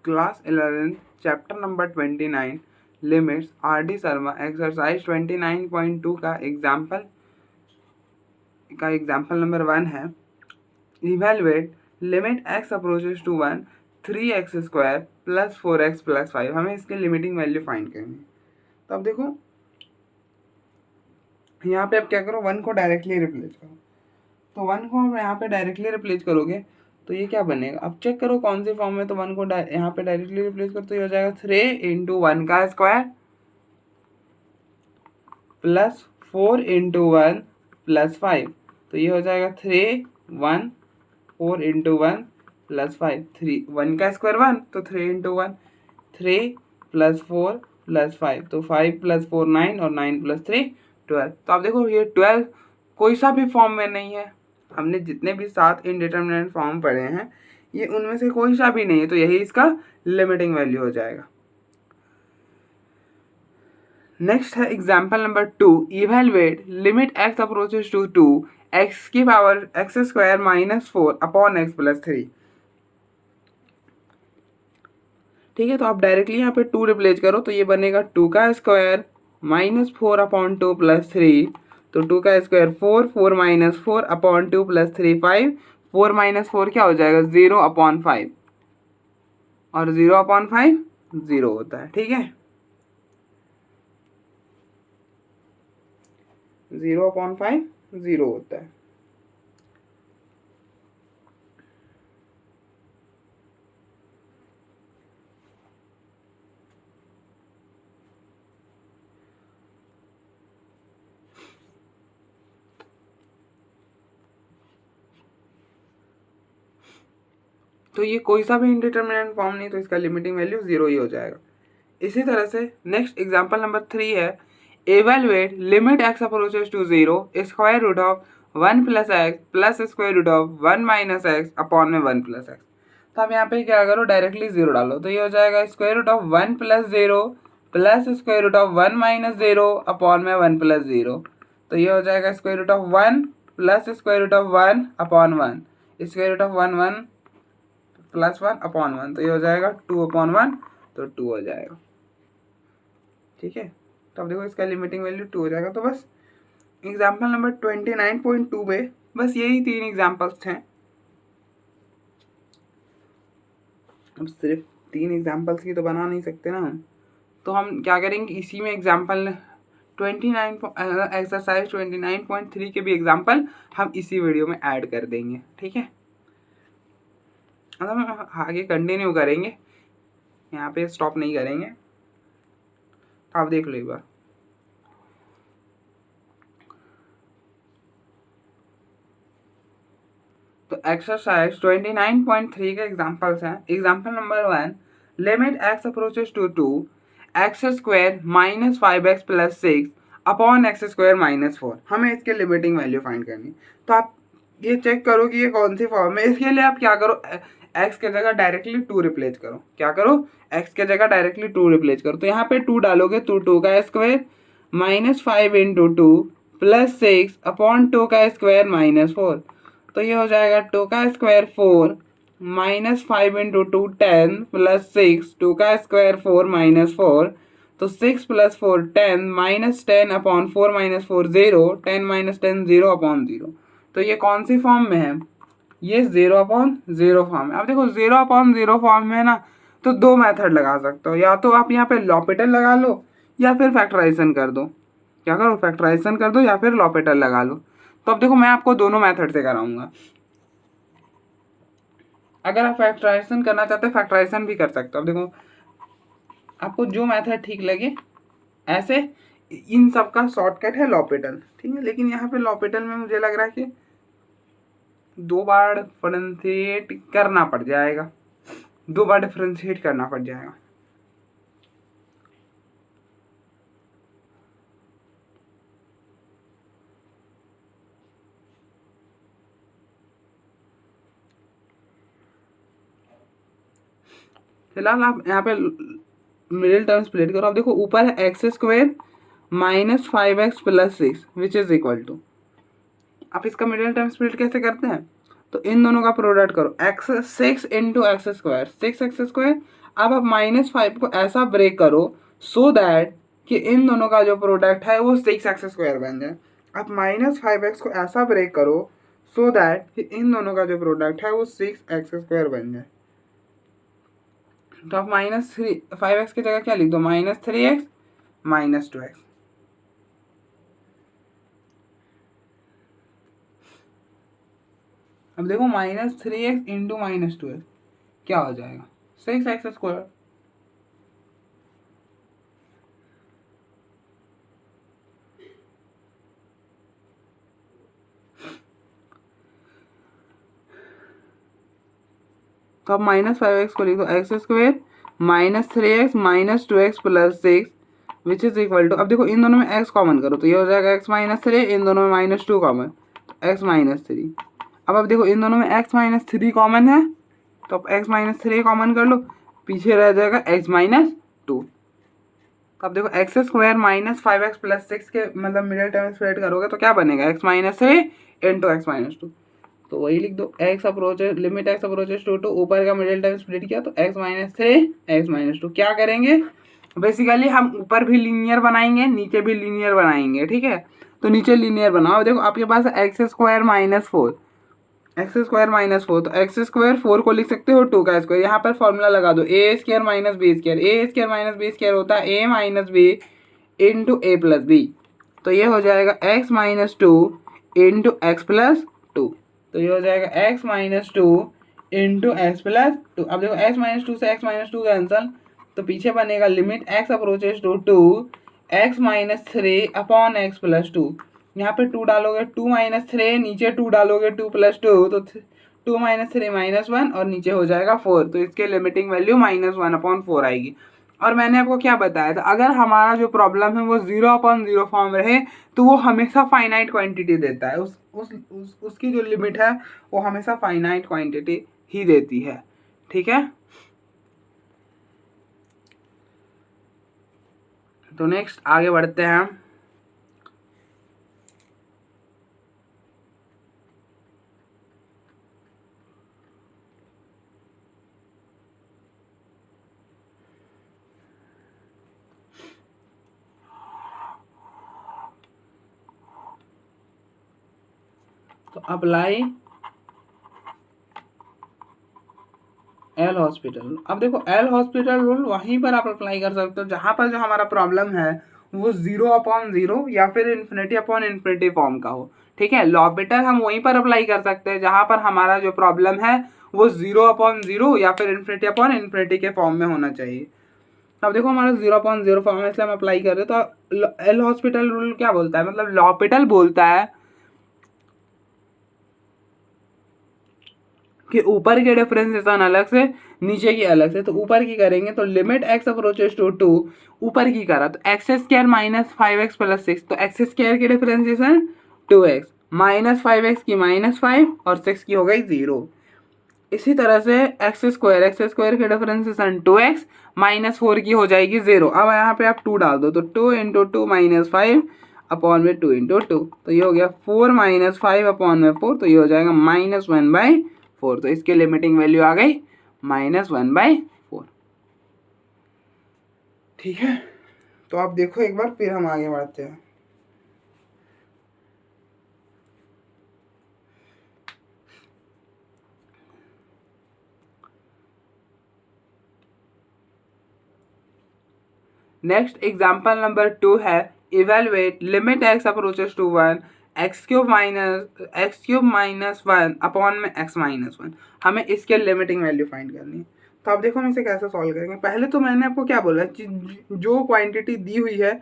Class 11 chapter number 29 limits R D. Sharma exercise 29.2 का example number 1 है। Evaluate limit x approaches to 1 3x square plus 4x plus 5। हमें इसकी limiting value find करनी है। तो अब देखो यहाँ पे अब क्या करो, 1 को डायरेक्टली रिप्लेस करो। तो 1 को हम यहाँ पे डायरेक्टली रिप्लेस करोगे तो ये क्या बनेगा, अब चेक करो कौन सी फॉर्म में। तो 1 को यहाँ पे डायरेक्टली रिप्लेस करो तो ये हो जाएगा 3 इंटू 1 का स्क्वायर प्लस 4 इंटू 1 प्लस 5। तो ये हो जाएगा 3 1 4 इंटू 1 प्लस 5। 3 1 का स्क्वायर 1 तो 3 इंटू 1 3 प्लस 4 प्लस 5। तो 5 प्लस 4 9 और 9 प्लस 3 12। तो आप देखो ये 12 कोई सा भी फॉर्म में नहीं है। हमने जितने भी 7 इनडिटरमिनेट फॉर्म पढ़े हैं ये उनमें से कोई सा भी नहीं है, तो यही इसका लिमिटिंग वैल्यू हो जाएगा। नेक्स्ट है example number 2। Evaluate limit x approaches to 2 x की power x square minus 4 upon x plus 3। ठीक है, तो आप डायरेक्टली यहाँ पे 2 रिप्लेस करो तो ये बनेगा 2 का स्क्वायर माइनस 4 अपॉन 2 प्लस 3। तो 2 का square 4 4 minus 4 upon 2 plus 3 5। 4 minus 4 क्या हो जाएगा 0 अपॉन 5 और 0 अपॉन 5 0 होता है। ठीक है, 0 अपॉन 5 0 होता है। तो ये कोई सा भी इंडिटरमिनेंट फॉर्म नहीं, तो इसका लिमिटिंग वैल्यू 0 ही हो जाएगा। इसी तरह से नेक्स्ट एग्जांपल नंबर 3 है। Evaluate limit x approaches to 0 square root of 1 plus x plus square root of 1 minus x upon में 1 प्लस एक्स। तो अब यहाँ पे क्या करो, डायरेक्टली 0 डालो तो ये हो जाएगा square root of 1 plus 0 plus square root of 1 minus 0 upon में 1 प्लस 0। तो ये हो जाएगा square root of 1 plus square root of 1 upon 1 square root of 1 1 plus 1 upon 1। तो ये हो जाएगा 2 अपॉन 1, तो 2 हो जाएगा। ठीक है, तो अब देखो इसका लिमिटिंग वैल्यू 2 हो जाएगा। तो बस एग्जाम्पल नंबर 29.2 पे बस यही 3 एग्जाम्पल्स थे। अब सिर्फ 3 एग्जाम्पल्स की तो बना नहीं सकते ना हम, तो हम क्या करेंगे इसी में एग्जाम्पल 29 एक्सरसाइज 29.3 के भी एग्जाम्पल हम इसी वीडियो में ऐड कर देंगे। ठीक है, अब हम आगे कंटिन्यू करेंगे, यहाँ पे स्टॉप नहीं करेंगे। आप देख लो एक बार। तो एक्सरसाइज 29.3 के एग्जांपल्स हैं। Example number 1, limit x approaches to 2 x square minus 5x plus 6 upon x square minus 4। हमें इसके लिमिटिंग वैल्यू फाइंड करनी। तो आप ये चेक करो कि ये कौन सी फॉर्म है। इसके लिए आप क्या करो, x के जगह डायरेक्टली 2 रिप्लेस करो। क्या करो, x के जगह डायरेक्टली 2 रिप्लेस करो। तो यहाँ पे 2 डालोगे तो 2 का square minus 5 into 2 plus 6 upon 2 का स्क्वायर माइनस 4। तो ये हो जाएगा 2 का स्क्वायर 4 माइनस 5 इंटू 2 10 प्लस 6 2 का स्क्वायर 4 माइनस 4। तो 6 plus 4 10 minus 10 upon 4 minus 4 0 10 minus 10 0 upon 0। तो ये कौन सी फॉर्म में है, ये 0 अपॉन 0 फॉर्म है। अब देखो 0 अपॉन 0 फॉर्म में है ना, तो 2 मेथड लगा सकते हो। या तो आप यहाँ पे लॉपिटल लगा लो या फिर फैक्टराइजेशन कर दो। क्या करो, फैक्टराइजेशन कर दो या फिर लॉपिटल लगा लो। तो अब देखो मैं आपको दोनों मेथड से कराऊंगा। अगर आप फैक्टराइजेशन करना चाहते हैं फैक्टराइजेशन भी कर सकते हो। अब देखो आपको जो मेथड ठीक लगे, ऐसे इन सब का शॉर्टकट है लॉपिटल। ठीक है, लेकिन यहाँ पे लॉपिटल में मुझे लग रहा है कि 2 बार डिफरेंशिएट करना पड़ जाएगा, 2 बार डिफरेंशिएट करना पड़ जाएगा। फिलहाल आप यहाँ पे मिडिल टर्म स्प्लिट करो। अब देखो ऊपर है x square minus 5x plus 6 which is equal to. आप इसका मिडिल टर्म स्प्लिट कैसे करते हैं, तो इन दोनों का प्रोडक्ट करो। X 6 into x square 6x square अब आप -5 को ऐसा ब्रेक करो सो दैट कि इन दोनों का जो प्रोडक्ट है वो 6x² बन जाए। आप -5x को ऐसा ब्रेक करो सो दैट कि इन दोनों का जो प्रोडक्ट है वो 6x² बन जाए। तो आप -5x की जगह क्या लिख दो, -3x -2x। अब देखो -3x इंटू -2x क्या हो जाएगा, 6x²। तो अब -5x को लिख दो x² -3x -2x + 6 which is equal to, अब देखो इन दोनों में x कॉमन करो तो ये हो जाएगा x -3, इन दोनों में -2 कॉमन तो x -3। अब देखो इन दोनों में x -3 कॉमन है तो अब x -3 कॉमन कर लो, पीछे रह जाएगा x -2। तो अब देखो x² -5x + 6 के मतलब मिडिल टर्म स्प्लिट करोगे तो क्या बनेगा, x -3 इंटू x -2। तो वही लिख दो, x approaches limit x approaches to ऊपर का मिडिल टर्म स्प्लिट किया तो x -3 x -2। क्या करेंगे बेसिकली हम ऊपर भी लीनियर बनाएंगे नीचे भी लीनियर बनाएंगे, ठीक है। तो नीचे लीनियर बनाओ, देखो आपके पास x² -4 x² -4 तो x² 4 को लिख सकते हो 2 का स्क्वायर, यहाँ पर फॉर्मूला लगा दो a² - b² होता है a - b into a + b। तो ये हो जाएगा x -2 इंटू x + 2। तो ये हो जाएगा x -2 इंटू x + 2। अब देखो x -2 से x -2 कैंसल तो पीछे बनेगा limit x approaches to 2 x -3 upon x + 2। यहाँ पे 2 डालोगे 2 - 3, नीचे 2 डालोगे 2 + 2 तो 2 - 3 -1 और नीचे हो जाएगा 4। तो इसके लिमिटिंग वैल्यू -1/4 आएगी। और मैंने आपको क्या बताया था, अगर हमारा जो प्रॉब्लम है वो 0/0 फॉर्म रहे तो वो हमेशा फाइनाइट क्वांटिटी देता है, उसकी जो लिमिट है वो हमेशा फाइनाइट क्वांटिटी ही देती है, ठीक है। तो नेक्स्ट आगे बढ़ते हैं। तो अप्लाई एल हॉस्पिटल। अब देखो एल हॉस्पिटल रूल वहीं पर आप अप्लाई कर सकते हो जहां पर जो हमारा प्रॉब्लम है वो 0/0 या फिर ∞/∞ फॉर्म का हो, ठीक है। लॉपिटल हम वहीं पर अप्लाई कर सकते हैं जहां पर हमारा जो प्रॉब्लम है वो 0/0 या फिर ∞/∞ के फॉर्म में होना चाहिए। अब देखो हमारा 0/0 फॉर्म है इसलिए हम अप्लाई कर रहे हैं। तो एल हॉस्पिटल रूल क्या बोलता है, मतलब लॉपिटल बोलता है कि ऊपर के डिफरेंशिएशन अलग से नीचे की अलग से। तो ऊपर की करेंगे तो लिमिट x अप्रोचेस टू 2, ऊपर की करा तो x² -5x + 6 तो x² की डिफरेंशिएशन 2x, -5x की -5 और 6 की हो गई 0। इसी तरह से x² की डिफरेंशिएशन 2x -4 की हो जाएगी 0। अब यहाँ पे आप 2 डाल दो तो 2 × 2 -5 अपॉन में 2 × 2 तो ये हो गया 4 - 5 अपॉन में 4 तो ये हो जाएगा -1/4। तो इसकी लिमिटिंग वैल्यू आ गई -1/4, ठीक है। तो आप देखो एक बार फिर हम आगे बढ़ते हैं। नेक्स्ट एग्जाम्पल नंबर 2 है evaluate limit x approaches to 1 x³ -1 upon में x -1। हमें इसके लिमिटिंग वैल्यू फाइंड करनी है। तो आप देखो हम इसे कैसे सॉल्व करेंगे। पहले तो मैंने आपको क्या बोला कि जो क्वांटिटी दी हुई है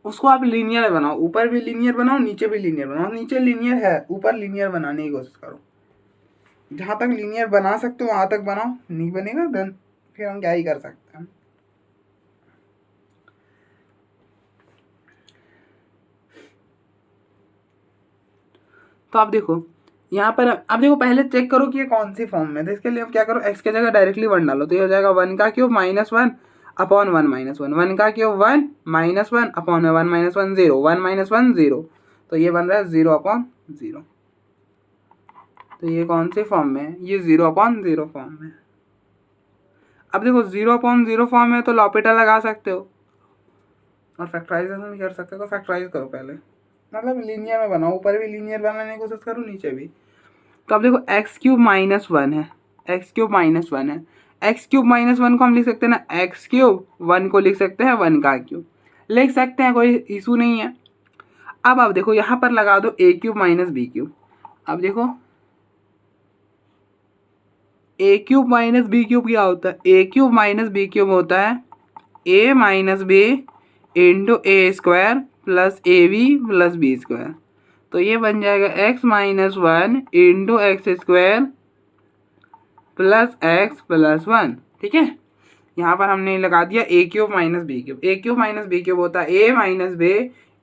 उसको आप लीनियर बनाओ, ऊपर भी लीनियर बनाओ नीचे भी लीनियर बनाओ। नीचे लीनियर है ऊपर लीनियर बनाने की कोशिश करो, जहाँ तक लीनियर बना सकते हो वहाँ तक बनाओ, नहीं बनेगा देन फिर हम क्या ही कर सकते हैं। तो आप देखो यहाँ पर अब देखो पहले चेक करो कि ये कौन सी फॉर्म में है। तो इसके लिए आप क्या करो, x की जगह डायरेक्टली 1 डालो तो ये हो जाएगा 1³ -1 अपॉन 1 - 1, 1³ 1 -1 अपॉन में 1 - 1 0, 1 - 1 0 तो ये बन रहा है 0/0। तो ये कौन सी फॉर्म में है, ये 0/0 फॉर्म में। अब देखो 0/0 फॉर्म है तो लॉपिटल लगा सकते हो और फैक्टराइजेशन भी कर सकते हो। तो फैक्टराइज करो पहले, मतलब लीनियर में बनाओ, ऊपर भी लीनियर बनाने की कोशिश करो, नीचे भी। तो अब देखो x³ - 1 है, x³ - 1 है, x³ - 1 को हम लिख सकते हैं ना x³, 1 को लिख सकते हैं 1 का क्यूब, लिख सकते हैं, कोई इशू नहीं है। अब देखो यहाँ पर लगा दो a³ - b³। अब देखो a³ - b³ क्या होता है, a³ - b³ होता है a - b into a² plus ab plus b²। तो ये बन जाएगा x-1 into x² plus x plus 1। ठीक है, यहाँ पर हमने लगा दिया a³ - b³। a³ - b³ होता है a - b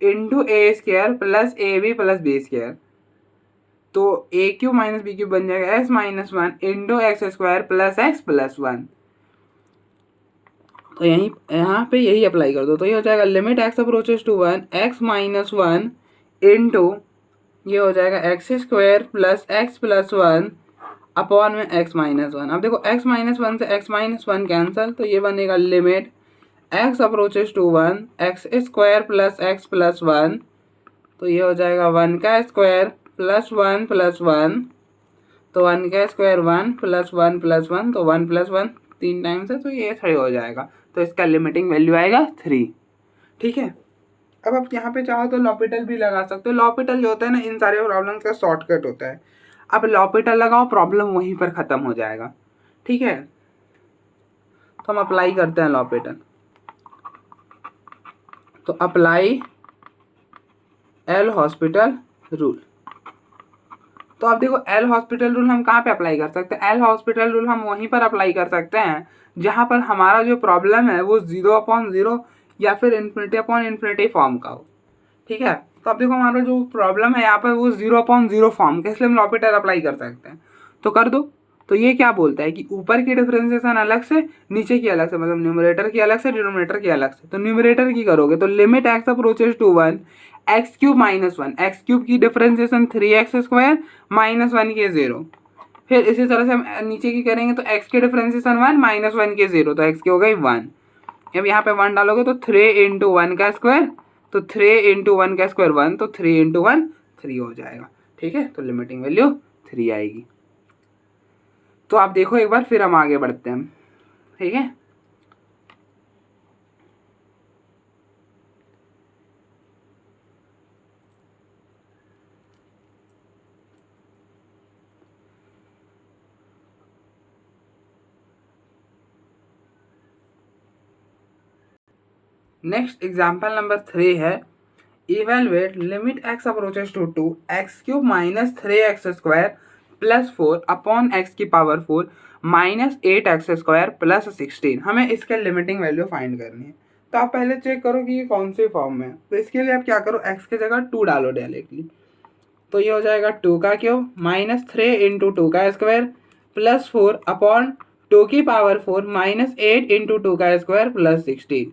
into a² plus ab plus b²। तो a³ - b³ बन जाएगा x-1 into x² plus x plus 1। तो यहाँ पे यही अप्लाई कर दो, तो ये हो जाएगा limit x approaches to 1 x-1 into ये हो जाएगा x² plus x plus 1 upon में x-1। अब देखो x-1 से x-1 कैंसल, तो ये बनेगा limit x approaches to 1 x² plus x plus 1। तो ये हो जाएगा 1 का स्क्वायर प्लस 1 प्लस 1। तो 1 का स्क्वायर 1 प्लस 1 प्लस 1, तो 1 प्लस 1 3 टाइम्स है, तो ये 3 हो जाएगा। तो इसका लिमिटिंग वैल्यू आएगा 3। ठीक है, अब आप यहाँ पे चाहो तो लॉपिटल भी लगा सकते हो। लॉपिटल जो होता है ना, इन सारे प्रॉब्लम्स का शॉर्टकट होता है। अब लॉपिटल लगाओ, प्रॉब्लम वहीं पर ख़त्म हो जाएगा। ठीक है, तो हम अप्लाई करते हैं लॉपिटल। तो अप्लाई एल हॉस्पिटल रूल। तो अब देखो एल हॉस्पिटल रूल हम कहाँ पे अप्लाई कर सकते हैं, एल हॉस्पिटल रूल हम वहीं पर अप्लाई कर सकते हैं जहाँ पर हमारा जो प्रॉब्लम है वो 0/0 या फिर ∞/∞ फॉर्म का हो। ठीक है, तो अब देखो हमारा जो प्रॉब्लम है यहाँ पर वो 0/0 फॉर्म का, इसलिए हम लॉपिटल अप्लाई कर सकते हैं। तो कर दो। तो ये क्या बोलता है कि ऊपर की डिफरेंशिएशन अलग से, नीचे की अलग से, मतलब न्यूमरेटर की अलग से, डिनोमिनेटर की अलग से। तो न्यूमरेटर की करोगे तो limit x approaches to 1 x³ - 1, x³ की डिफरेंशिएशन 3x² माइनस 1 के 0। फिर इसी तरह से हम नीचे की करेंगे तो x की डिफरेंशिएशन 1 माइनस 1 के 0, तो x की हो गई 1। अब यहाँ पे 1 डालोगे तो 3 इंटू 1 का स्क्वायर, तो 3 इंटू 1 का स्क्वायर 1, तो 3 इंटू 1 3 हो जाएगा। ठीक है, तो लिमिटिंग वैल्यू 3 आएगी। तो आप देखो एक बार, फिर हम आगे बढ़ते हैं। ठीक है, नेक्स्ट एग्जाम्पल नंबर 3 है, evaluate limit x approaches to 2 x³ minus 3x² plus 4 upon x की पावर 4 माइनस 8x² प्लस 16। हमें इसके लिमिटिंग वैल्यू फाइंड करनी है। तो आप पहले चेक करो कि ये कौन से फॉर्म में है। तो इसके लिए आप क्या करो, x की जगह 2 डालो डायरेक्टली। तो ये हो जाएगा 2 का क्यूब माइनस 3 इंटू 2 का स्क्वायर प्लस 4 अपॉन 2 की पावर 4 माइनस 8 इंटू 2 का स्क्वायर प्लस 16।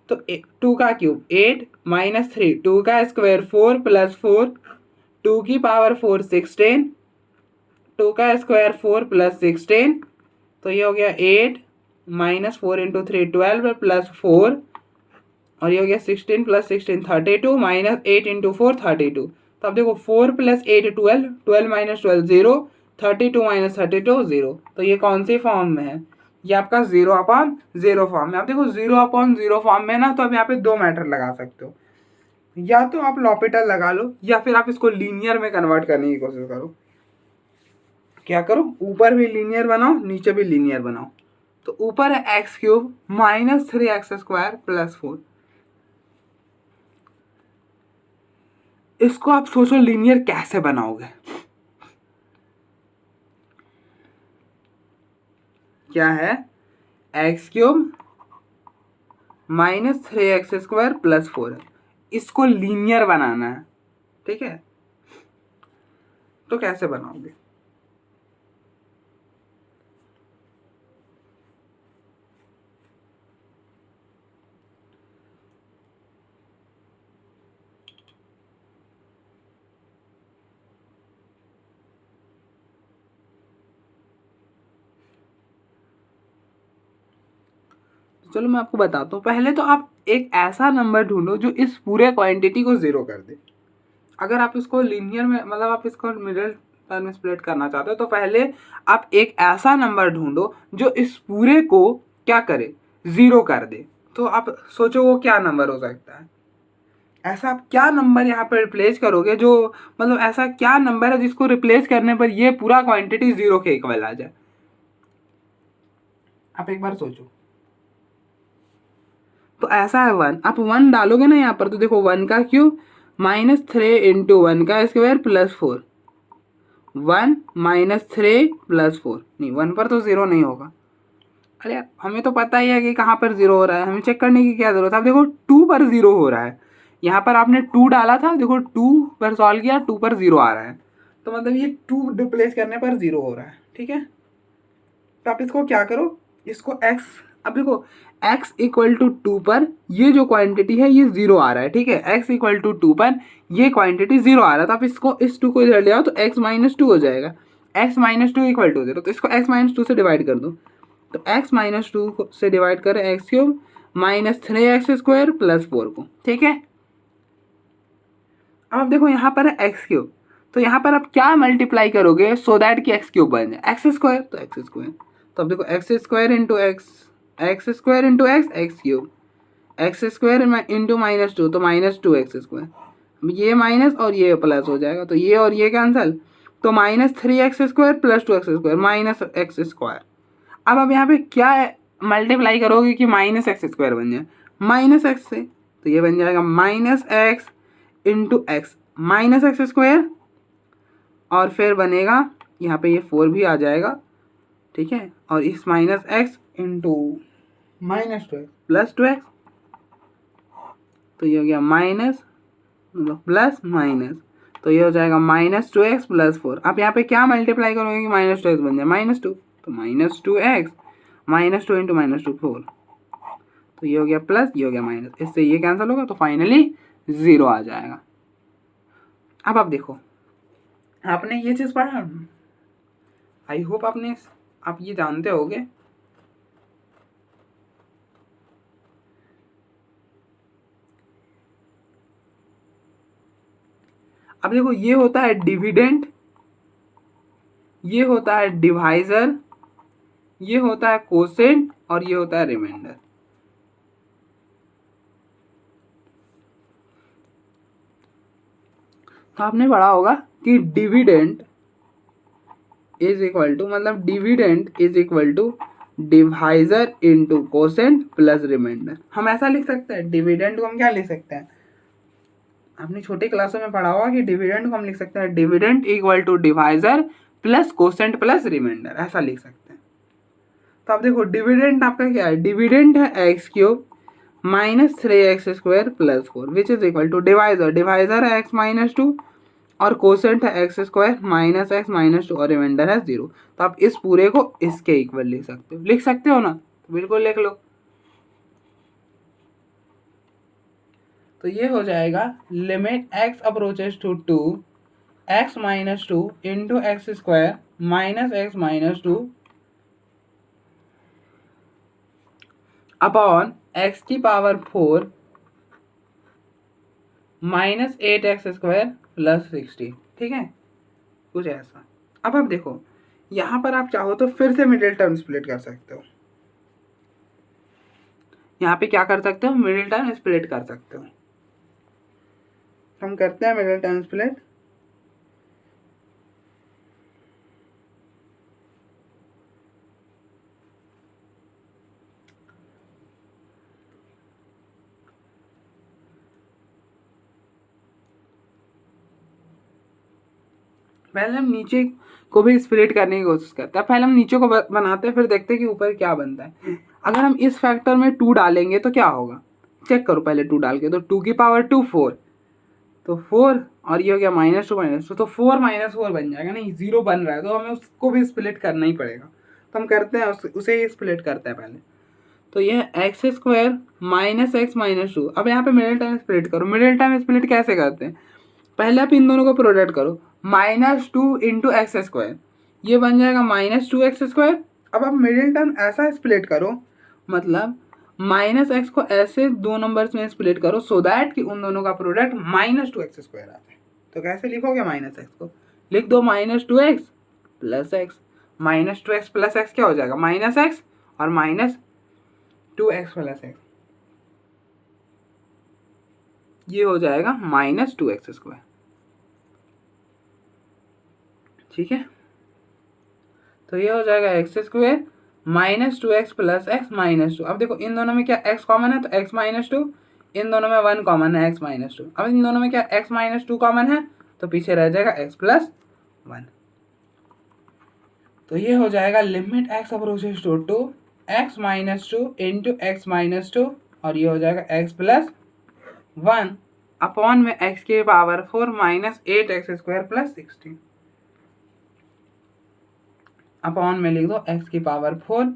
तो 2 का क्यूब 8 माइनस 3 2 का स्क्वायर 4 प्लस 4 2 की पावर 4 16 2 का स्क्वायर 4 प्लस 16। तो ये हो गया 8 माइनस 4 इंटू 3 12 प्लस 4, और ये हो गया 16 प्लस 16 32 माइनस 8 इंटू 4 32। तो अब देखो 4 प्लस 8 12, 12 माइनस 12 0, 32 माइनस 32 0। तो ये कौन सी फॉर्म में है, ये आपका 0/0 फॉर्म में। आप देखो 0/0 फॉर्म में ना, तो अब यहाँ पे 2 मैटर लगा सकते हो, या तो आप लॉपिटल लगा लो या फिर आप इसको लीनियर में कन्वर्ट करने की कोशिश करो। क्या करो, ऊपर भी लीनियर बनाओ नीचे भी लीनियर बनाओ। तो ऊपर है x³ माइनस 3x² प्लस 4। इसको आप सोचो लीनियर कैसे बनाओगे। क्या है, x³ माइनस 3x² प्लस 4 है, इसको लीनियर बनाना है। ठीक है, तो कैसे बनाओगे। चलो मैं आपको बताता हूँ। पहले तो आप एक ऐसा नंबर ढूंढो जो इस पूरे क्वांटिटी को ज़ीरो कर दे। अगर आप इसको लीनियर में मतलब आप इसको मिडिल टर्म में स्प्लिट करना चाहते हो तो पहले आप एक ऐसा नंबर ढूंढो जो इस पूरे को क्या करे, ज़ीरो कर दे। तो आप सोचो वो क्या नंबर हो सकता है। ऐसा आप क्या नंबर यहाँ पर रिप्लेस करोगे जो मतलब ऐसा क्या नंबर है जिसको रिप्लेस करने पर ये पूरा क्वांटिटी ज़ीरो के इक्वल आ जाए। आप एक बार सोचो। तो ऐसा है 1, आप 1 डालोगे ना यहाँ पर तो देखो 1 का क्यूब -3 इंटू 1 का स्क्वायर प्लस 4, 1 -3 प्लस 4, नहीं 1 पर तो ज़ीरो नहीं होगा। अरे यार हमें तो पता ही है कि कहाँ पर ज़ीरो हो रहा है, हमें चेक करने की क्या ज़रूरत है। अब देखो 2 पर ज़ीरो हो रहा है, यहाँ पर आपने 2 डाला था, देखो 2 पर सॉल्व किया, 2 पर ज़ीरो आ रहा है, तो मतलब ये 2 रिप्लेस करने पर ज़ीरो हो रहा है। ठीक है, तो आप इसको क्या करो, इसको x, अब देखो x इक्वल टू 2 पर ये जो क्वांटिटी है ये ज़ीरो आ रहा है। ठीक है, x इक्वल टू 2 पर ये क्वांटिटी ज़ीरो आ रहा है, तो आप इसको इस 2 को इधर ले आओ तो x -2 हो जाएगा। x -2 इक्वल टू 0, तो इसको x -2 से डिवाइड कर दो, तो x -2 से डिवाइड करें एक्स क्यूब -3x² प्लस 4 को। ठीक है, अब आप देखो यहाँ पर है एक्स क्यूब, तो यहाँ पर आप क्या मल्टीप्लाई करोगे सो दैट कि एक्स क्यूब बन जाए, एक्स स्क्वायर, तो एक्स स्क्वायर, तो अब देखो x square into x square into x cube, x square into -2 तो -2x स्क्वायर, ये माइनस और ये प्लस हो जाएगा, तो ये और ये कैंसिल, तो -3x² plus 2x² minus x square. अब आप यहाँ पे क्या मल्टीप्लाई करोगे कि -x² बन जाए, -x से, तो ये बन जाएगा -x इंटू एक्स -x², और फिर बनेगा यहाँ पे ये 4 भी आ जाएगा। ठीक है, और इस -x into -2x plus 2x, तो ये हो गया माइनस मतलब प्लस माइनस, तो ये हो जाएगा -2x प्लस 4। आप यहाँ पे क्या मल्टीप्लाई करोगे कि -2x बन जाए -2, तो -2x -2 इंटू -2 4, तो ये हो गया प्लस, ये हो गया माइनस, इससे ये कैंसिल होगा तो फाइनली 0 आ जाएगा। अब आप देखो, आपने ये चीज़ पढ़ा, आई होप आप ये जानते होगे। अब देखो ये होता है डिविडेंड, ये होता है डिवाइजर, ये होता है कोसेंट और ये होता है रिमाइंडर। तो आपने पढ़ा होगा कि डिविडेंड इज इक्वल टू मतलब dividend is equal to divisor into quotient plus remainder. हम ऐसा लिख सकते हैं, डिविडेंड को हम क्या लिख सकते हैं, आपने छोटी क्लासों में पढ़ा होगा कि डिविडेंड को हम लिख सकते हैं dividend equal to divisor plus quotient plus remainder, ऐसा लिख सकते हैं। तो आप देखो डिविडेंड आपका क्या है, डिविडेंड है x cube -3x² plus 4 which is equal to divisor है x -2 और कोसेंट है x² -x -2 और रिमाइंडर है 0। तो आप इस पूरे को इसके इक्वल लिख सकते हो ना, तो बिल्कुल लिख लो। तो ये हो जाएगा limit x approaches to 2 x -2 into x² -x -2 upon x की पावर 4 -8x² प्लस 60। ठीक है, कुछ ऐसा। अब आप देखो यहाँ पर आप चाहो तो फिर से मिडिल टर्म स्प्लिट कर सकते हो, यहाँ पे क्या कर सकते हो, मिडिल टर्म स्प्लिट कर सकते हो। हम करते हैं मिडिल टर्म स्प्लिट। पहले हम नीचे को भी स्प्लिट करने की कोशिश करते हैं, पहले हम नीचे को बनाते हैं फिर देखते हैं कि ऊपर क्या बनता है। अगर हम इस फैक्टर में 2 डालेंगे तो क्या होगा, चेक करो पहले 2 डाल के, तो 2 की पावर 2 4, तो 4 और ये हो गया -2 तो 4 -4 बन जाएगा, नहीं 0 बन रहा है तो हमें उसको भी स्प्लिट करना ही पड़ेगा। तो हम करते हैं उसे ही स्प्लिट करते हैं पहले। तो ये x² -x -2, अब यहाँ पे मिडिल टर्म स्प्लिट करो। मिडिल टर्म स्प्लिट कैसे करते हैं, पहले आप इन दोनों को प्रोडक्ट करो, -2 इंटू x², ये बन जाएगा -2x²। अब आप मिडिल टर्म ऐसा स्प्लिट करो, मतलब माइनस एक्स को ऐसे दो नंबर्स में स्प्लिट करो सो दैट कि उन दोनों का product minus two x square आता है। तो कैसे लिखोगे माइनस एक्स को? लिख दो minus two x plus x. Minus two x plus x क्या हो जाएगा? माइनस एक्स और minus two x plus x, ये हो जाएगा माइनस टू एक्स स्क्वायर। ठीक है, तो ये हो जाएगा x square minus two x plus x minus to. अब देखो इन दोनों में क्या एक्स कॉमन है, तो एक्स माइनस टू, इन दोनों में वन कॉमन है एक्स माइनस टू। अब इन दोनों में क्या एक्स माइनस टू कॉमन है, तो पीछे रह जाएगा एक्स प्लस वन। तो ये हो जाएगा limit x approaches to two x minus two into x minus two, और ये हो जाएगा एक्स प्लस वन अपॉन में एक्स की power four minus eight x square plus 16 upon में लिख दो एक्स की power four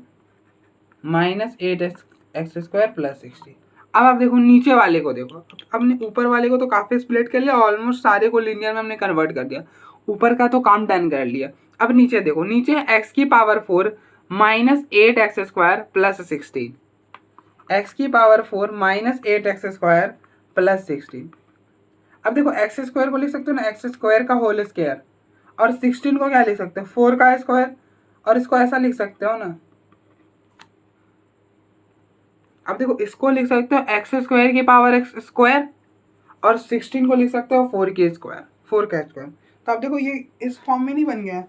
minus eight x square plus 16। अब आप देखो नीचे वाले को देखो, हमने ऊपर वाले को तो काफी स्प्लिट कर लिया, ऑलमोस्ट सारे को लीनियर में हमने कन्वर्ट कर दिया, ऊपर का तो काम डन कर लिया। अब नीचे देखो, नीचे एक्स की power four minus eight x square plus 16, X की power four minus eight x square plus 16। अब देखो एक्स स्क्वायर को लिख सकते हो ना एक्स स्क्वायर का होल स्क्वायर, और 16 को क्या लिख सकते हो? फोर का स्क्वायर, और इसको ऐसा लिख सकते हो ना। अब देखो इसको लिख सकते हो एक्स स्क्वायर की पावर एक्स स्क्वायर, और 16 को लिख सकते हो फोर के स्क्वायर, फोर का स्क्वायर। तो अब देखो ये इस फॉर्म में नहीं बन गया।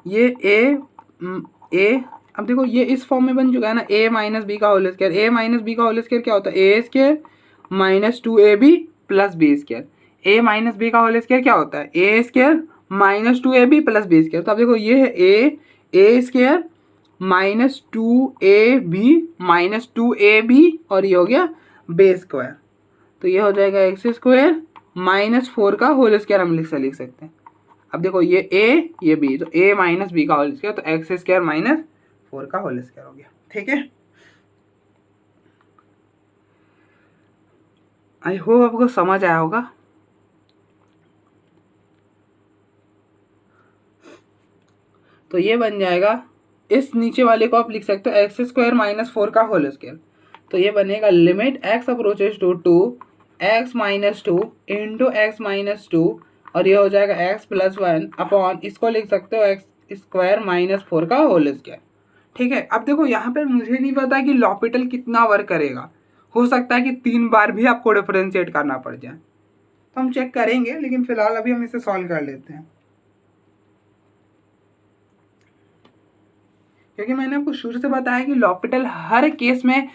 ये ए अब देखो ये इस फॉर्म में बन चुका है ना, ए माइनस बी का whole square. A minus B का होल स्क्वायर क्या होता है? A square minus two A B plus B square. A minus B का होल स्क्वायर क्या होता है? A square minus two A B plus B square. तो अब देखो ये है A square minus two A B minus two A B, और ये हो गया बे स्क्वायर। तो ये हो जाएगा एक्स स्क्वायर माइनस फोर का होल स्क्वायर हम लिख सकते हैं। अब देखो ये ए ये बी, तो ए माइनस बी का होल स्क्वायर, तो एक्स स्क्वायर माइनस फोर का होल स्क्वायर हो गया। ठीक है, आई होप आपको समझ आया होगा। तो ये बन जाएगा, इस नीचे वाले को आप लिख सकते हो एक्स स्क्वायर माइनस फोर का होल स्क्वायर। तो ये बनेगा limit x approaches to two x minus two into x minus two, और ये हो जाएगा एक्स प्लस वन अपॉन, इसको लिख सकते हो एक्स स्क्वायर माइनस फोर का होल स्क्वायर। ठीक है, अब देखो यहाँ पे मुझे नहीं पता कि लॉपिटल कितना वर्क करेगा, हो सकता है कि 3 बार भी आपको डिफरेंशिएट करना पड़ जाए, तो हम चेक करेंगे, लेकिन फिलहाल अभी हम इसे सॉल्व कर लेते हैं। क्योंकि मैंने आपको शुरू से बताया कि लॉपिटल हर केस में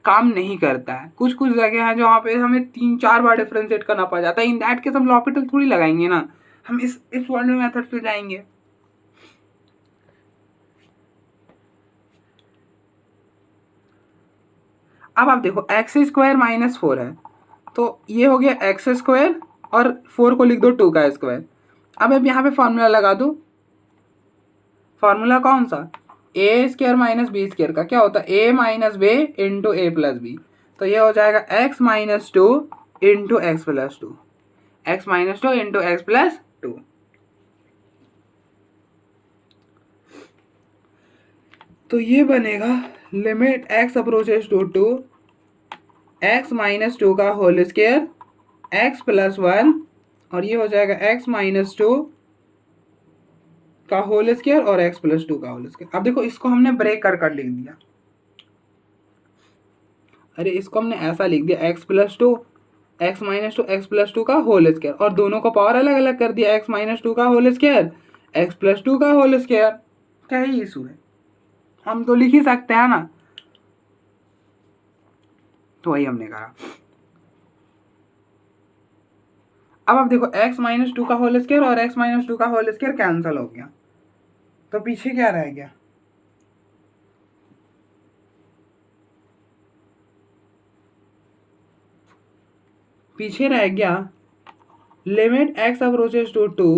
काम नहीं करता है, कुछ कुछ जगह हैं जहाँ पे हमें 3-4 बार डिफरेंशिएट करना पड़ जाता है। इन दैट केस हम लॉपिटल थोड़ी लगाएंगे ना, हम इस वर्ड मेथड से जाएंगे। अब आप देखो एक्स स्क्वायर माइनस फोर है, तो ये हो गया एक्स स्क्वायर, और फोर को लिख दो टू का स्क्वायर। अब यहाँ पे फॉर्मूला लगा दो, फॉर्मूला कौन सा? A square minus B square का क्या होता है? A minus B into A plus B. तो ये हो जाएगा X minus two into X plus two, x minus two into X plus two. तो ये बनेगा limit x approaches to two x minus two का whole square x plus one, और ये हो जाएगा एक्स माइनस टू का होल स्क्वायर और एक्स प्लस टू का होल स्क्वायर। अब देखो इसको हमने ब्रेक कर लिख दिया, अरे इसको हमने ऐसा लिख दिया x plus two x minus two x plus two का होल स्क्वायर, और दोनों को पावर अलग अलग कर दिया, एक्स माइनस टू का whole square x plus two का होल स्क्वायर। क्या ही इशू है, हम तो लिख ही सकते हैं ना, तो वही हमने करा। अब आप देखो एक्स माइनस टू का होल स्क्वायर और एक्स माइनस टू का होल स्क्वायर कैंसिल हो गया, तो पीछे क्या रह गया? पीछे रह गया limit x approaches to two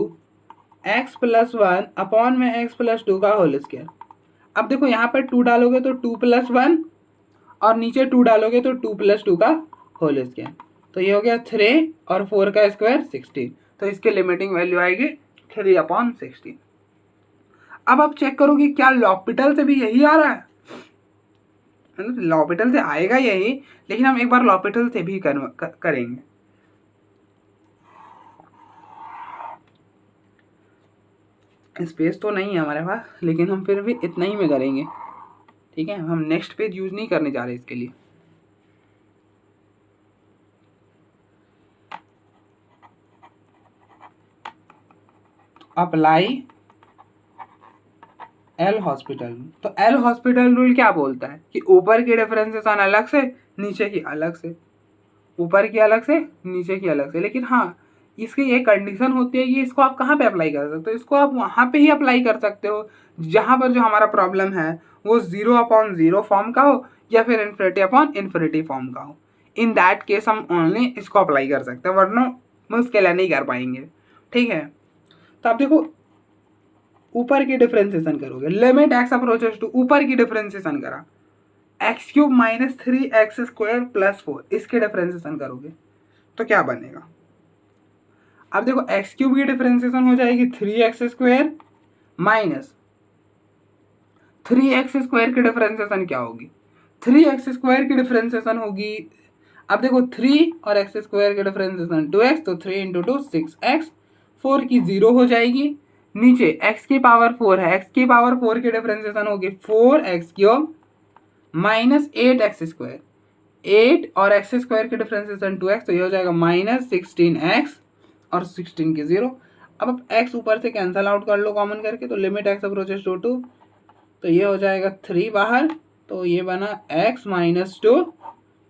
x plus one upon में एक्स प्लस टू का होल स्क्वायर। अब देखो यहाँ पर टू डालोगे तो टू प्लस वन, और नीचे टू डालोगे तो टू प्लस टू का होल स्क्वायर। तो ये हो गया 3 और 4 का स्क्वायर 16। तो इसके लिमिटिंग वैल्यू आएगी 3/16। अब आप चेक करो कि क्या लॉपिटल से भी यही आ रहा है, मतलब लॉपिटल से आएगा यही, लेकिन हम एक बार लॉपिटल से भी करेंगे। स्पेस तो नहीं है हमारे पास, लेकिन हम फिर भी इतना ही में करेंगे, ठीक है। हम नेक्स्ट पेज यूज नहीं करने जा रहे इसके लिए। Apply L hospital. तो एल हॉस्पिटल रूल क्या बोलता है कि ऊपर की डिफरेंसेशन अलग से, नीचे की अलग से, ऊपर की अलग से, नीचे की अलग से। लेकिन हाँ, इसकी एक कंडीशन होती है कि इसको आप कहाँ पे अप्लाई कर सकते हो, इसको आप वहाँ पे ही अप्लाई कर सकते हो जहाँ पर जो हमारा प्रॉब्लम है वो 0/0 फॉर्म का हो या फिर इन्फिनिटी फॉर्म का हो। इन दैट केस हम ओनली इसको अप्लाई कर सकते हैं, वरना हम उसके लिए नहीं कर पाएंगे, ठीक है। तो आप देखो, ऊपर की डिफरेंशिएशन करोगे, लिमिट एक्स अप्रोचेस टू, ऊपर की डिफरेंशिएशन करा, x³ - 3x² + 4, इसके डिफरेंशिएशन करोगे तो क्या बनेगा। अब देखो, x³ की डिफरेंशिएशन हो जाएगी 3x² - 3x² की डिफरेंशिएशन क्या होगी, 3x² की डिफरेंशिएशन होगी, अब देखो 3 और x² की डिफरेंशिएशन 2x, तो 3 × 2 6x, 4 की 0 हो जाएगी, नीचे x की पावर 4 है, x की पावर 4 की डिफरेंशिएशन होगी 4x³ - 8x², 8 और x² की डिफरेंशिएशन 2x, तो ये हो जाएगा -16x और 16 की 0। अब आप x ऊपर से कैंसल आउट कर लो कॉमन करके, तो लिमिट x अप्रोचेस टू 2, तो ये हो जाएगा 3 बाहर, तो ये बना x - 2,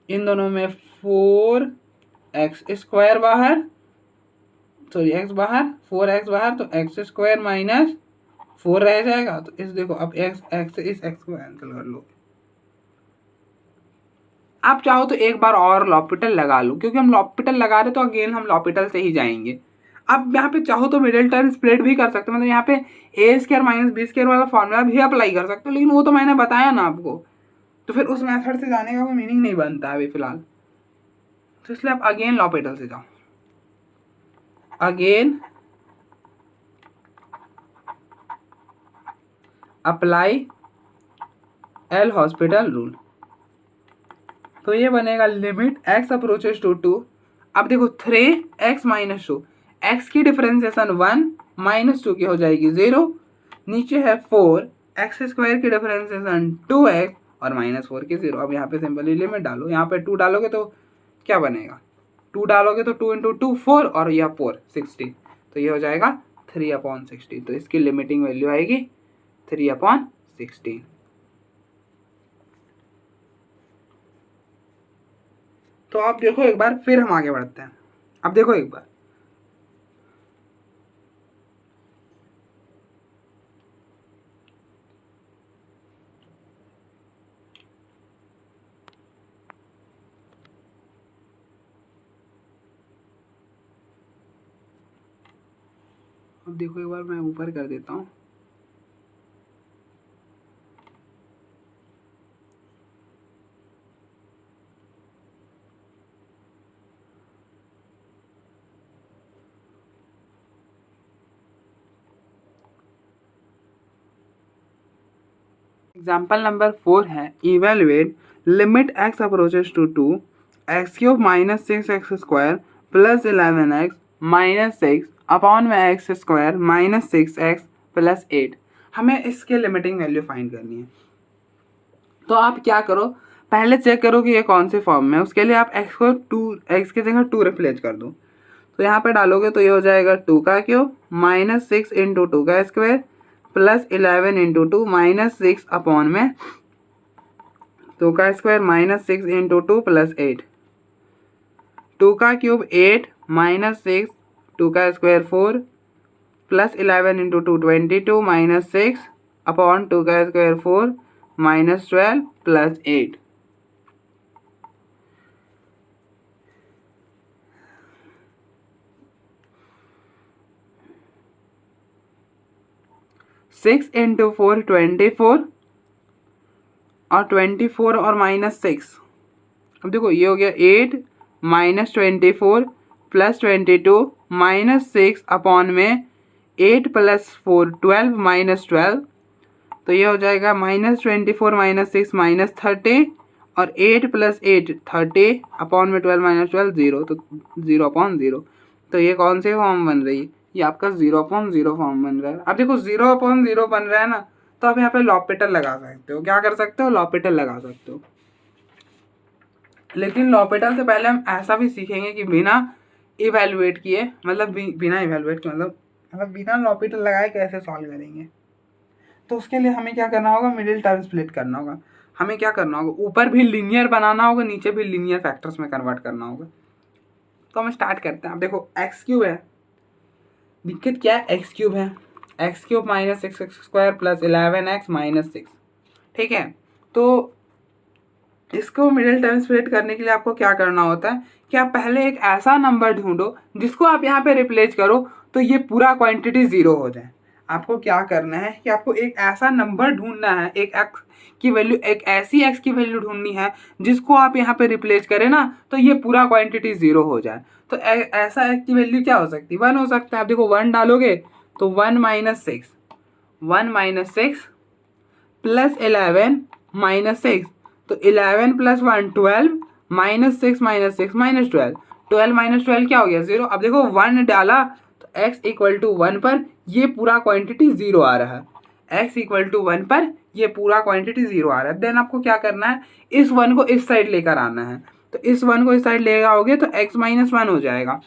इन दोनों में 4x² बाहर, सॉरी x बाहर, 4x बाहर, तो x² - 4 रह जाएगा। तो इस देखो, अब x से इस x को कैंसिल कर लो। आप चाहो तो एक बार और लॉपिटल लगा लो, क्योंकि हम लॉपिटल लगा रहे तो अगेन हम लॉपिटल से ही जाएंगे। आप यहाँ पे चाहो तो मिडिल टर्म स्प्लिट भी कर सकते हो, मतलब यहाँ पे a² - b² वाला फॉर्मूला भी अप्लाई कर सकते हो, लेकिन वो तो मैंने बताया ना आपको, तो फिर उस मेथड से जाने का कोई मीनिंग नहीं बनता है अभी फिलहाल, तो इसलिए आप अगेन लॉपिटल से जाओ। Again apply L hospital rule, तो ये बनेगा लिमिट x अप्रोचेस टू 2। अब देखो 3x - 2, x की डिफरेंशिएशन 1 - 2 की हो जाएगी 0, नीचे है 4, x² की डिफरेंशिएशन 2x और -4 की 0। अब यहाँ पे सिंपली लिमिट डालो, यहाँ पे 2 डालोगे तो क्या बनेगा, 2 डालोगे तो 2 × 2 4 और यह 4 16, तो ये हो जाएगा 3/16। तो इसकी लिमिटिंग वैल्यू आएगी 3/16। तो आप देखो एक बार, फिर हम आगे बढ़ते हैं। अब देखो एक बार, अब देखो एक बार मैं ऊपर कर देता हूँ। एग्जाम्पल नंबर 4 है, evaluate limit x approaches to 2, x³ - 6x² + 11x - 6 upon में x² - 6x + 8। हमें इसके लिमिटिंग वैल्यू फाइंड करनी है। तो आप क्या करो, पहले चेक करो कि ये कौन से फॉर्म में है, उसके लिए आप x की जगह 2 रिप्लेस कर दो, तो यहाँ पे डालोगे तो ये हो जाएगा 2³ - 6 × 2² + 11 × 2 - 6 अपॉन में 2² - 6 × 2 + 8, 2³ 8 - 6 2² 4 + 11 × 2 22 - 6 अपॉन 2² 4 - 12 + 8। 6 × 4 24 और 24 और -6, अब देखो ये हो गया 8 - 24 + 22 -6 अपॉन में 8 + 4 12 -12, तो ये हो जाएगा -24 - 6 -30 और 8 + 8 30 अपॉन में 12 - 12 0, तो 0/0। तो ये कौन से फॉर्म बन रही है? ये आपका 0/0 फॉर्म बन रहा है। अब देखो 0/0 बन रहा है ना, तो आप यहाँ पे लॉपिटल लगा सकते हो। क्या कर सकते हो? लॉपिटल लगा सकते हो। लेकिन लॉपिटल से पहले हम ऐसा भी सीखेंगे कि बिना इवेलुएट किए, मतलब बिना इवेलुएट किए मतलब बिना लॉपिटल लगाए कैसे सॉल्व करेंगे। तो उसके लिए हमें क्या करना होगा? मिडिल टर्म स्प्लिट करना होगा। हमें क्या करना होगा? ऊपर भी लिनियर बनाना होगा, नीचे भी लिनियर फैक्टर्स में कन्वर्ट करना होगा। तो हम स्टार्ट करते हैं। अब देखो x³ है, दिक्कत क्या है? x³ है, x³ - 6x² + 11x - 6, ठीक है। तो इसको मिडिल टर्म स्प्लिट करने के लिए आपको क्या करना होता है कि आप पहले एक ऐसा नंबर ढूंढो जिसको आप यहाँ पे रिप्लेस करो तो ये पूरा क्वांटिटी 0 हो जाए। आपको क्या करना है कि आपको एक ऐसा नंबर ढूंढना है, एक एक्स की वैल्यू, एक ऐसी एक्स की वैल्यू ढूंढनी है जिसको आप यहाँ पे रिप्लेस करें ना तो ये पूरा क्वांटिटी 0 हो जाए। तो ऐसा एक्स की वैल्यू क्या हो सकती है? 1 हो सकता है। आप देखो 1 डालोगे तो 1 - 6, 1 - 6 + 11 - 6, तो 11 + 1 12 - 6 - 6 - 12, 12 - 12 क्या हो गया? 0। अब देखो 1 डाला तो x = 1 पर ये पूरा क्वांटिटी 0 आ रहा है। x = 1 पर ये पूरा क्वांटिटी 0 आ रहा है। देन आपको क्या करना है? इस 1 को इस साइड लेकर आना है। तो इस 1 को इस साइड ले आओगे तो x - 1 हो जाएगा।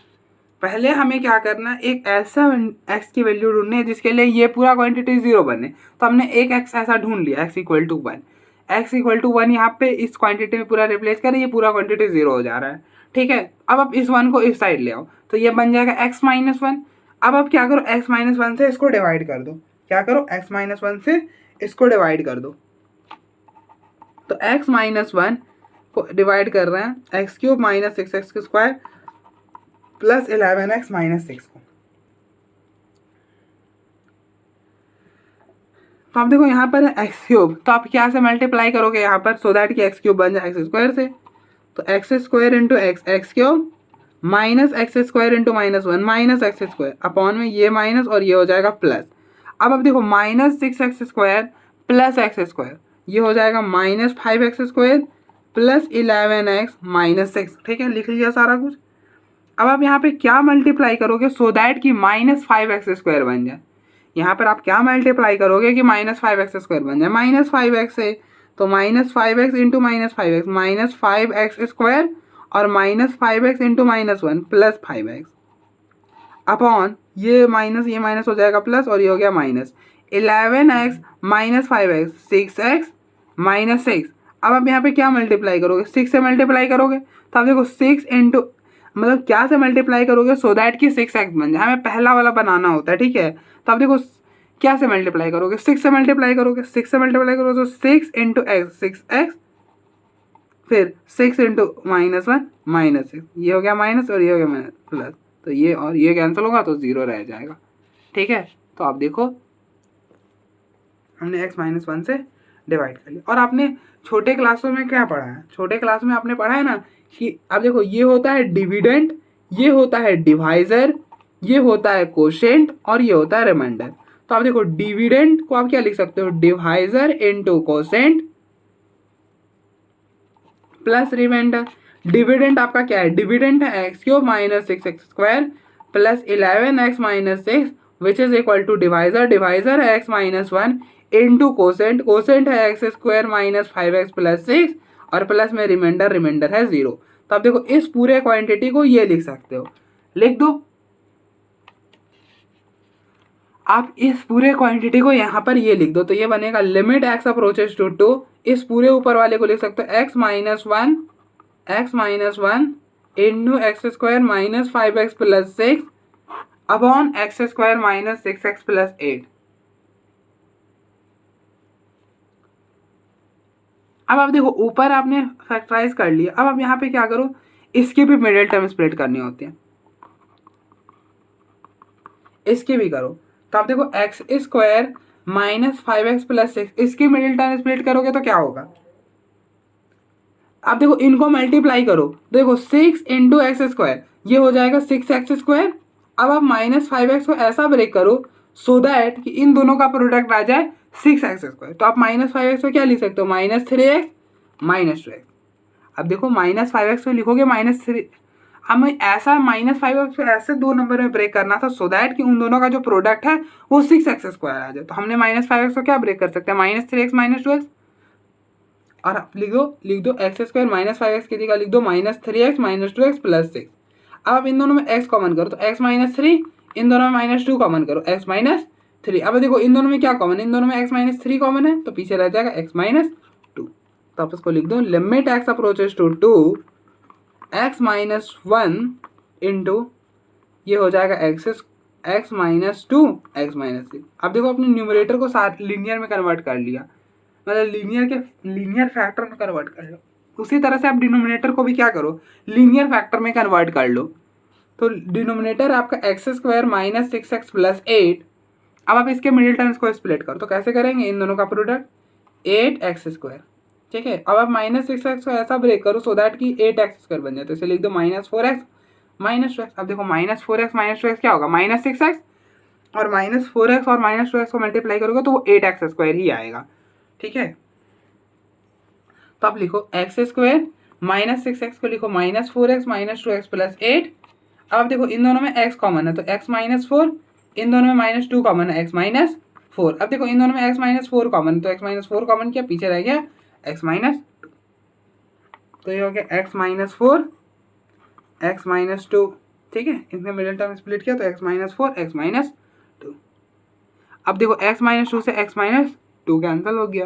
पहले हमें क्या करना है? एक ऐसा x की वैल्यू ढूंढनी है जिसके लिए ये पूरा क्वांटिटी 0 बने। तो हमने एक x ऐसा ढूंढ लिया, x = 1। x = 1 यहाँ पे इस क्वांटिटी में पूरा रिप्लेस करें, ये पूरा क्वांटिटी 0 हो जा रहा है, ठीक है। अब आप इस 1 को इस साइड ले आओ तो ये बन जाएगा x - 1। अब आप क्या करो? x - 1 से इसको डिवाइड कर दो। क्या करो? x - 1 से इसको डिवाइड कर दो। तो x - 1 को डिवाइड कर रहे हैं x³ - 6x² + 11x - 6 को। तो आप देखो यहाँ पर है x³, तो आप क्या से मल्टीप्लाई करोगे यहाँ पर सो दैट कि x³ बन जाए x² से। तो x² × x, x³ - x² × -1 - x² upon में ये माइनस और ये हो जाएगा प्लस। अब देखो -6x² + x², ये हो जाएगा -5x² + 11x - 6, ठीक है। लिख लिया सारा कुछ। अब आप यहाँ पे क्या मल्टीप्लाई करोगे सो दैट कि -5x² बन जाए? यहाँ पर आप क्या मल्टीप्लाई करोगे कि -5x² बन जाए? -5x है तो -5x × -5x -5x² और -5x × -1 + 5x अपॉन ये माइनस हो जाएगा प्लस और ये हो गया माइनस 11x - 5x 6x - 6। अब आप यहाँ पे क्या मल्टीप्लाई करोगे? 6 से मल्टीप्लाई करोगे तो आप देखो 6 इंटू मतलब क्या से मल्टीप्लाई करोगे सो दैट कि 6x बन जाए। हमें पहला वाला बनाना होता है, ठीक है। तो आप देखो क्या से मल्टीप्लाई करोगे? 6 से मल्टीप्लाई करोगे। 6 से मल्टीप्लाई करोगे तो 6 × x 6x, फिर 6 × -1 -6, ये हो गया माइनस और ये हो गया प्लस, तो ये और ये कैंसिल होगा तो 0 रह जाएगा, ठीक है। तो आप देखो हमने x - 1 से डिवाइड कर लिया। और आपने छोटे क्लासों में क्या पढ़ा है? छोटे क्लास में आपने पढ़ा है ना कि अब देखो ये होता है डिविडेंड, ये होता है डिवाइजर, ये होता है कोशेंट और ये होता है रिमाइंडर। तो आप देखो डिविडेंड को आप क्या लिख सकते हो? Divisor into quotient plus remainder. Dividend आपका क्या है? डिविडेंड है x³ - 6x² + 11x - 6 which is equal to divisor, divisor है x - 1 इंटू कोसेंट, कोसेंट है x² - 5x + 6 और प्लस में रिमाइंडर, रिमाइंडर है 0। तो आप देखो इस पूरे क्वांटिटी को ये लिख सकते हो, लिख दो। आप इस पूरे क्वांटिटी को यहाँ पर ये लिख दो तो ये बनेगा लिमिट x अप्रोचेस टू 2। इस पूरे ऊपर वाले को लिख सकते हो x - 1 into x² - 5x + 6 upon x² - 6x + 8। अब आप देखो ऊपर आपने फैक्टराइज कर लिया। अब आप यहाँ पे क्या करो? इसकी भी मिडिल टर्म स्प्लिट करनी होती है, इसकी भी करो। तो आप देखो x² - 5x + 6 इसकी मिडिल टर्म स्प्लिट करोगे तो क्या होगा? आप देखो इनको मल्टीप्लाई करो, देखो 6 × x² ये हो जाएगा 6x²। अब आप -5x को ऐसा ब्रेक करो सो दैट कि इन दोनों का प्रोडक्ट आ जाए 6x²। तो आप -5x को क्या लिख सकते हो, -3x -2x। अब देखो -5x को लिखोगे -3, हमें ऐसा -5x को ऐसे दो नंबर में ब्रेक करना था सो दैट कि उन दोनों का जो प्रोडक्ट है वो 6x² आ जाए। तो हमने -5x को क्या ब्रेक कर सकते हैं, -3x -2x। और आप लिख दो x² -5x की जगह लिख दो -3x -2x + 6। अब आप इन दोनों में x कॉमन करो तो x -3, इन दोनों में -2 कॉमन करो x -3। अब देखो इन दोनों में क्या कॉमन है, इन दोनों में x -3 कॉमन है तो पीछे रह जाएगा x -2। तो आप इसको लिख दो limit x approaches to 2 x -1 into ये हो जाएगा x -2 x -3। अब देखो अपने न्यूमरेटर को साथ लीनियर में कन्वर्ट कर लिया, मतलब लीनियर फैक्टर में कन्वर्ट कर लो। उसी तरह से आप डिनोमिनेटर को भी क्या करो, लीनियर फैक्टर में कन्वर्ट कर लो। तो डिनोमिनेटर आपका x² -6x + 8। अब आप इसके मिडिल टर्म्स को स्प्लिट करो तो कैसे करेंगे, इन दोनों का प्रोडक्ट 8x²। ठीक है, अब आप -6x को ऐसा ब्रेक करो सो दैट कि 8x² बन जाए। तो इसे लिख दो -4x -2x। अब देखो -4x -2x क्या होगा, -6x, और -4x और -2x को मल्टीप्लाई करोगे तो वो 8x² ही आएगा। ठीक है, तो आप लिखो x² -6x को लिखो -4x -2x + 8। अब देखो इन दोनों में x कॉमन है तो x -4, इन दोनों में -2 कॉमन है x -4। अब देखो इन दोनों में x -4 कॉमन है तो x -4 कॉमन किया, पीछे रह गया x -2। तो ये हो गया x -4 x -2। ठीक है, इसमें मिडिल टर्म स्प्लिट किया तो x -4 x -2। अब देखो x -2 से x -2 कैंसिल हो गया।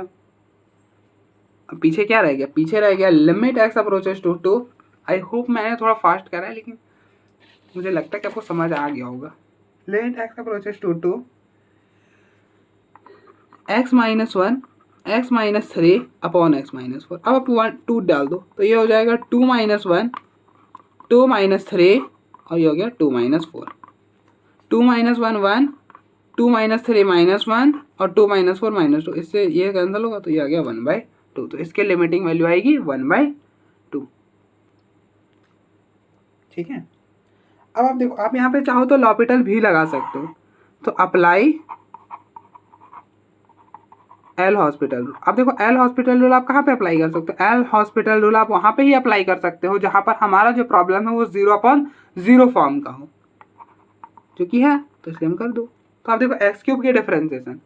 अब पीछे क्या रह गया, पीछे रह गया limit x approaches to 2। I hope मैंने थोड़ा फास्ट करा है लेकिन मुझे लगता है कि आपको समझ आ गया होगा। Limit x approaches to 2 x -1 x -3 upon x -4। अब आप 2 डाल दो तो ये हो जाएगा 2 - 1 2 - 3 और ये हो गया 2 - 4। 2 - 1 1, 2 - 3 -1 और 2 - 4 -2। इससे ये कैंसिल होगा तो ये आ गया 1/2। तो इसके लिमिटिंग वैल्यू आएगी 1/2। ठीक है, अब आप देखो आप यहाँ पे चाहो तो लॉपिटल भी लगा सकते हो। तो अप्लाई एल हॉस्पिटल रूल। अब देखो एल हॉस्पिटल रूल आप कहाँ पे अप्लाई कर सकते हो, एल हॉस्पिटल रूल आप वहाँ पे ही अप्लाई कर सकते हो जहाँ पर हमारा जो प्रॉब्लम है वो 0/0 फॉर्म का हो, जो कि है, तो इसलिए हम कर दो। तो आप देखो x³ के डिफरेंशिएशन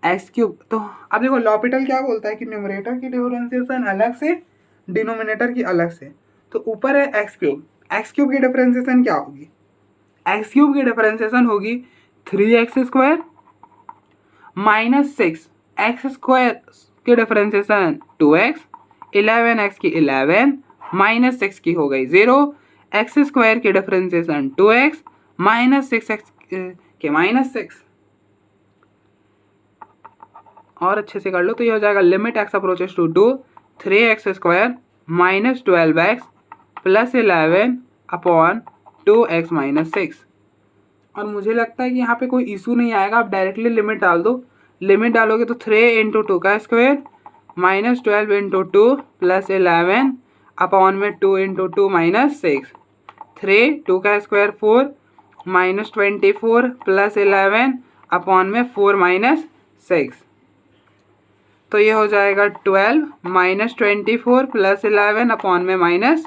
x³। तो अब देखो लॉपिटल क्या बोलता है कि न्यूमरेटर की डिफरेंशिएशन अलग से, डिनोमिनेटर की अलग से। तो ऊपर है x³ की डिफरेंशिएशन क्या होगी, x³ की डिफरेंशिएशन होगी 3x² -6 x² की डिफरेंशिएशन 2x, 11x की 11 -6 की हो गई 0, x² की डिफरेंशिएशन 2x -6x के -6। और अच्छे से कर लो तो ये हो जाएगा limit x approaches to 2 3x² -12x + 11 upon 2x -6। और मुझे लगता है कि यहाँ पे कोई इशू नहीं आएगा, आप डायरेक्टली लिमिट डाल दो। लिमिट डालोगे तो 3 × 2 का स्क्वायर -12 × 2 + 11 अपॉन में 2 × 2 -6, 3 2 का स्क्वायर 4 -24 + 11 अपॉन में 4 -6। तो ये हो जाएगा 12 -24 + 11 अपॉन में -2।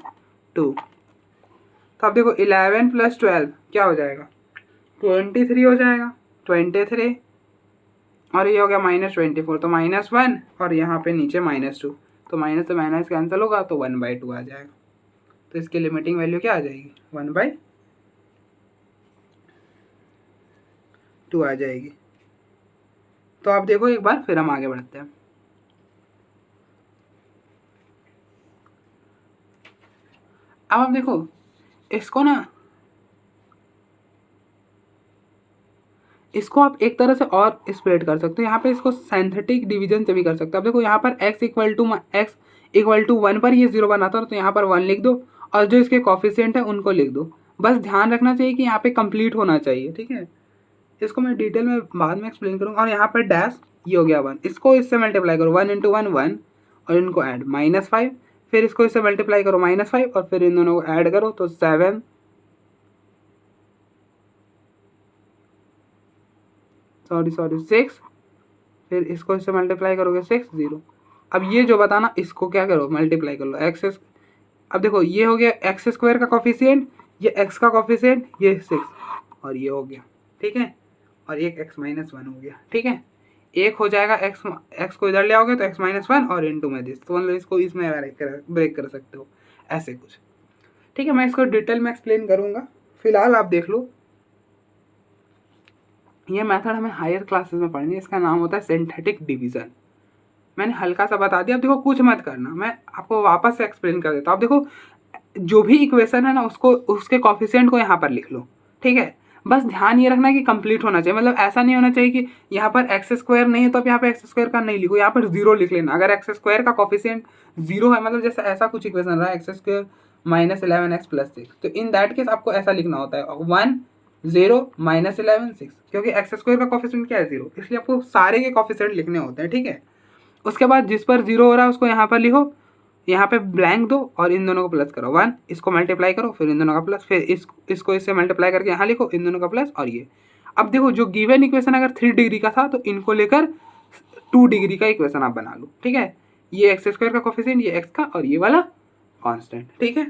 तो अब देखो 11 + 12 क्या हो जाएगा, 23 हो जाएगा, 23। और ये हो गया -24 तो -1 और यहाँ पे नीचे -2। तो माइनस से माइनस कैंसिल होगा तो 1/2 आ जाएगा। तो इसकी लिमिटिंग वैल्यू क्या आ जाएगी, 1/2 आ जाएगी। तो आप देखो एक बार फिर हम आगे बढ़ते हैं। अब आप देखो इसको ना, इसको आप एक तरह से और स्प्रेड कर सकते हो। यहाँ पे इसको सिंथेटिक डिवीजन से भी कर सकते हो। अब देखो यहाँ पर x = 1 पर ये 0 बनाता है तो यहाँ पर 1 लिख दो और जो इसके कॉफिशिएंट है उनको लिख दो। बस ध्यान रखना चाहिए कि यहाँ पे कंप्लीट होना चाहिए। ठीक है, इसको मैं डिटेल में बाद में एक्सप्लेन करूँगा। और यहाँ पर डैश ये हो गया 1, इसको इससे मल्टीप्लाई करो 1 × 1 1 और इनको ऐड -5, फिर इसको इससे मल्टीप्लाई करो -5 और फिर इन दोनों को ऐड करो तो 7 6, फिर इसको इससे मल्टीप्लाई करोगे 6 0। अब ये जो बताना इसको क्या करो मल्टीप्लाई कर लो एक्स। अब देखो ये हो गया एक्स स्क्वायर का कॉफिशिएंट, ये एक्स का कॉफिशिएंट, ये 6 और ये हो गया, ठीक है। और एक x माइनस 1 हो गया, ठीक है। एक हो जाएगा x को इधर ले आओगे तो x माइनस 1 और इनटू में दिस, तो मतलब इसको इसमें ब्रेक कर सकते हो ऐसे कुछ, ठीक है। मैं इसको डिटेल में एक्सप्लेन करूंगा, फिलहाल आप देख लो। ये मेथड हमें हायर क्लासेस में पढ़नी है, इसका नाम होता है सिंथेटिक डिवीजन। मैंने हल्का सा बता दिया, अब देखो कुछ मत करना, मैं आपको वापस से एक्सप्लेन कर देता हूँ। अब देखो जो भी इक्वेशन है ना उसको उसके कॉफिशिएंट को यहाँ पर लिख लो, ठीक है। बस ध्यान ये रखना कि कंप्लीट होना चाहिए, मतलब ऐसा नहीं होना चाहिए कि यहाँ पर एक्स स्क्वायर नहीं है तो अब यहाँ पे एक्स स्क्वायर का नहीं लिखो, यहाँ पर 0 लिख लेना। अगर एक्स स्क्वायर का कॉफिशिएंट 0 है, मतलब जैसे ऐसा कुछ इक्वेशन रहा है x square minus 11x plus 6, तो इन दैट केस आपको ऐसा लिखना होता है 1 0 माइनस 11 6, क्योंकि एक्स स्क्वायर का कॉफिशिएंट क्या है 0, इसलिए आपको सारे के कॉफिशिएंट लिखने होते हैं, ठीक है। उसके बाद जिस पर 0 हो रहा है उसको यहाँ पर लिखो, यहाँ पे ब्लैंक दो और इन दोनों को प्लस करो 1, इसको मल्टीप्लाई करो, फिर इन दोनों का प्लस, फिर इसको इससे मल्टीप्लाई करके यहाँ लिखो इन दोनों का प्लस और ये। अब देखो जो गिवन इक्वेशन अगर 3 डिग्री का था तो इनको लेकर 2 डिग्री का इक्वेशन आप बना लो, ठीक है। ये एक्स स्क्वायर का कोफिशिएंट, ये एक्स का और ये वाला कांस्टेंट, ठीक है।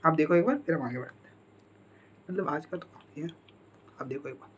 अब देखो एक बार, फिर हम आगे बढ़ते हैं, मतलब आज का तो काफी है। अब देखो एक बार,